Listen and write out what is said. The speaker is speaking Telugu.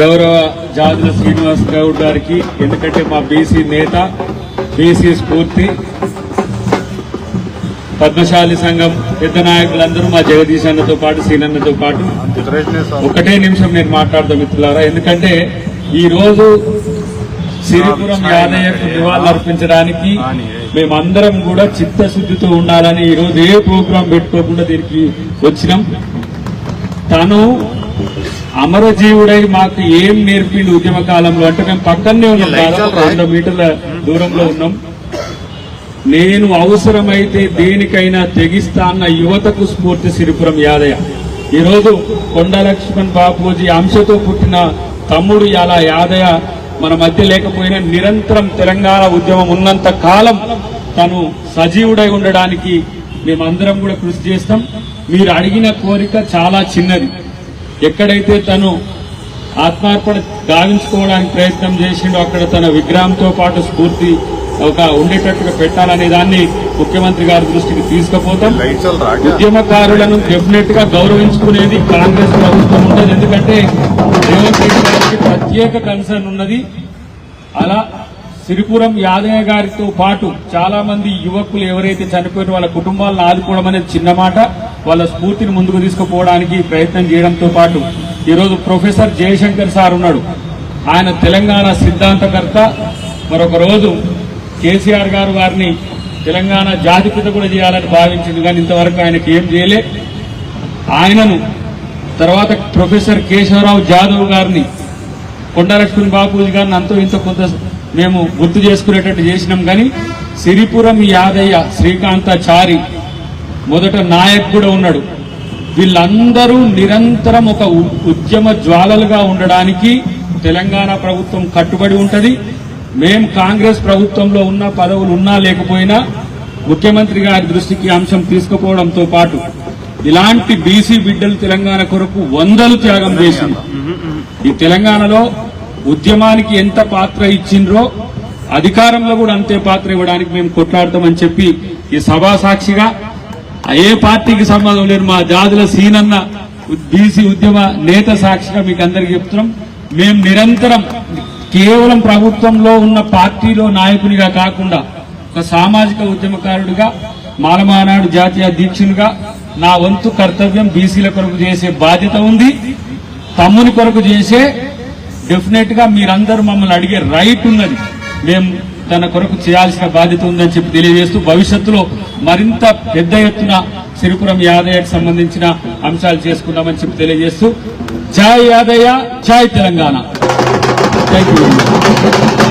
గౌరవ జాదుల శ్రీనివాస్ గౌడ్ గారికి, ఎందుకంటే మా బీసీ నేత, బీసీ స్ఫూర్తి, పద్మశాలి సంఘం పెద్ద నాయకులందరూ మా జగదీష్ అన్నతో పాటు సీనన్నతో పాటు ఒకటే నిమిషం నేను మాట్లాడతాం మిత్రులారా. ఎందుకంటే ఈ రోజు సిరిపురం యాదయ్యకు నివాళులర్పించడానికి మేమందరం కూడా చిత్తశుద్ధితో ఉండాలని ఈ రోజు ఏ ప్రోగ్రాం పెట్టుకోకుండా దీనికి వచ్చినాం. తను అమరజీవుడై మాకు ఏం నేర్పిండు ఉద్యమ కాలంలో అంటే మేము పక్కనే ఉన్నాం, దాదాపు 200 మీటర్ల దూరంలో ఉన్నాం. నేను అవసరమైతే దేనికైనా తెగిస్తా అన్న యువతకు స్ఫూర్తి సిరిపురం యాదయ్య. ఈరోజు కొండ లక్ష్మణ్ బాపూజీ అంశతో పుట్టిన తమ్ముడు ఇలా యాదయ్య మన మధ్య లేకపోయినా నిరంతరం తెలంగాణ ఉద్యమం ఉన్నంత కాలం తను సజీవుడై ఉండడానికి మేమందరం కూడా కృషి చేస్తాం. మీరు అడిగిన కోరిక చాలా చిన్నది. ఎక్కడైతే తను ఆత్మార్పణ గావించుకోవడానికి ప్రయత్నం చేసిండో అక్కడ తన విగ్రహంతో పాటు స్ఫూర్తి ఒక ఉండేటట్టుగా పెట్టాలనే దాన్ని ముఖ్యమంత్రి గారి దృష్టికి తీసుకుపోతాం. ఉద్యమకారులను డెఫినెట్ గా గౌరవించుకునేది కాంగ్రెస్ ప్రభుత్వం ఉండదు, ఎందుకంటే రేవంత్ రెడ్డి గారికి ప్రత్యేక కన్సర్న్ ఉన్నది. అలా సిరిపురం యాదయ్య గారితో పాటు చాలా మంది యువకులు ఎవరైతే చనిపోయిన వాళ్ళ కుటుంబాలను ఆదుకోవడం అనేది చిన్న మాట, వాళ్ళ స్ఫూర్తిని ముందుకు తీసుకుపోవడానికి ప్రయత్నం చేయడంతో పాటు ఈరోజు ప్రొఫెసర్ జయశంకర్ సార్ ఉన్నాడు. ఆయన తెలంగాణ సిద్ధాంతకర్త. మరొక రోజు కేసీఆర్ గారు వారిని తెలంగాణ జాతిపిత కూడా చేయాలని భావించింది, కానీ ఇంతవరకు ఆయనకి ఏం చేయలే. ఆయనను తర్వాత ప్రొఫెసర్ కేశవరావు జాదవ్ గారిని, కొండ లక్ష్మణ్ బాపూజీ గారిని అంతో ఇంత కొంత మేము గుర్తు చేసుకునేటట్టు చేసినాం. కానీ సిరిపురం యాదయ్య, శ్రీకాంతాచారి మొదట నాయక్ కూడా ఉన్నాడు. వీళ్ళందరూ నిరంతరం ఒక ఉద్యమ జ్వాలలుగా ఉండడానికి తెలంగాణ ప్రభుత్వం కట్టుబడి ఉంటది. మేం కాంగ్రెస్ ప్రభుత్వంలో ఉన్న పదవులు ఉన్నా లేకపోయినా ముఖ్యమంత్రి గారి దృష్టికి అంశం తీసుకుపోవడంతో పాటు ఇలాంటి బీసీ బిడ్డలు తెలంగాణ కొరకు వందలు త్యాగం చేసింది. ఈ తెలంగాణలో ఉద్యమానికి ఎంత పాత్ర ఇచ్చిండ్రో అధికారంలో కూడా అంతే పాత్ర ఇవ్వడానికి మేము కొట్లాడతామని చెప్పి ఈ సభా సాక్షిగా, ఏ పార్టీకి సంబంధం లేదు, మా జాదుల సీనన్న బీసీ ఉద్యమ నేత సాక్షిగా మీకు అందరికీ చెప్తున్నాం. మేము నిరంతరం కేవలం ప్రభుత్వంలో ఉన్న పార్టీలో నాయకునిగా కాకుండా ఒక సామాజిక ఉద్యమకారుడిగా, మాలమానాడు జాతీయ అధ్యక్షునిగా నా వంతు కర్తవ్యం బీసీల కొరకు చేసే బాధ్యత ఉంది. తమ్ముని కొరకు చేసే డెఫినెట్ గా మీరందరూ మమ్మల్ని అడిగే రైట్ ఉన్నది. మేము తన కొరకు చేయాల్సిన బాధ్యత ఉందని చెప్పి తెలియజేస్తూ భవిష్యత్తులో మరింత పెద్ద ఎత్తున సిరిపురం యాదయ్యకు సంబంధించిన అంశాలు చేసుకుందామని చెప్పి తెలియజేస్తూ జై యాదయ్య, జై తెలంగాణ. Thank you.